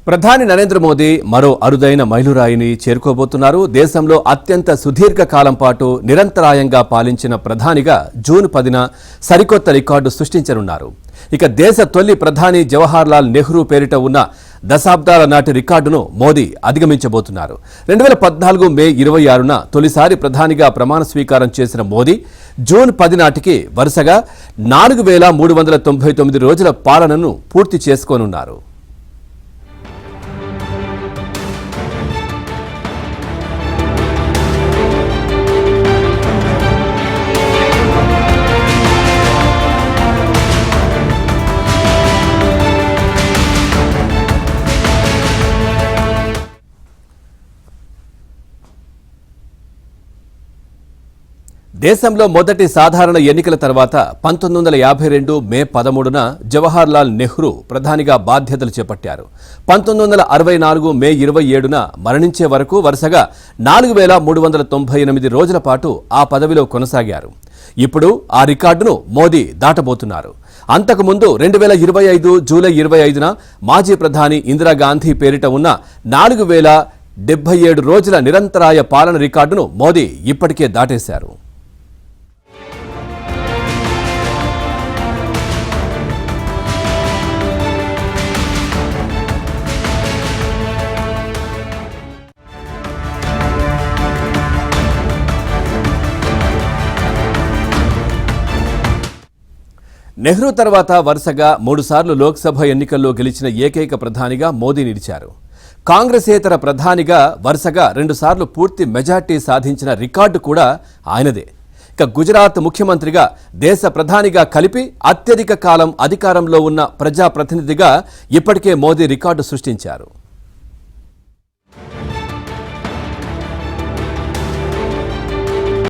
ప్రధాని నరేంద్ర మోదీ మరో అరుదైన మైలురాయిని చేరుకోబోతున్నారు. దేశంలో అత్యంత సుదీర్ఘ కాలం పాటు నిరంతరాయంగా పాలించిన ప్రధానిగా జూన్ 10న సరికొత్త రికార్డు సృష్టించనున్నారు. ఇక దేశ తొలి ప్రధాని జవహర్ లాల్ నెహ్రూ పేరిట ఉన్న దశాబ్దాల నాటి రికార్డును మోదీ అధిగమించబోతున్నారు. 2014 మే 26న తొలిసారి ప్రధానిగా ప్రమాణ స్వీకారం చేసిన మోదీ జూన్ 10 నాటికి వరుసగా 4399 రోజుల పాలనను పూర్తి చేసుకోనున్నారు. దేశంలో మొదటి సాధారణ ఎన్నికల తర్వాత 1952 మే 13న జవహర్ లాల్ నెహ్రూ ప్రధానిగా బాధ్యతలు చేపట్టారు. 1964 మే 27న మరణించే వరకు వరుసగా 4398 రోజుల పాటు ఆ పదవిలో కొనసాగారు. ఇప్పుడు ఆ రికార్డును మోదీ దాటబోతున్నారు. అంతకుముందు 2025 జూలై 25న మాజీ ప్రధాని ఇందిరాగాంధీ పేరిట ఉన్న 4077 రోజుల నిరంతరాయ పాలన రికార్డును మోదీ ఇప్పటికే దాటేశారు. నెహ్రూ తర్వాత వరుసగా 3 సార్లు లోక్సభ ఎన్నికల్లో గెలిచిన ఏకైక ప్రధానిగా మోదీ నిలిచారు. కాంగ్రెసేతర ప్రధానిగా వరుసగా 2 సార్లు పూర్తి మెజార్టీ సాధించిన రికార్డు కూడా ఆయనదే. ఇక గుజరాత్ ముఖ్యమంత్రిగా దేశ ప్రధానిగా కలిపి అత్యధిక కాలం అధికారంలో ఉన్న ప్రజాప్రతినిధిగా ఇప్పటికే మోదీ రికార్డు సృష్టించారు.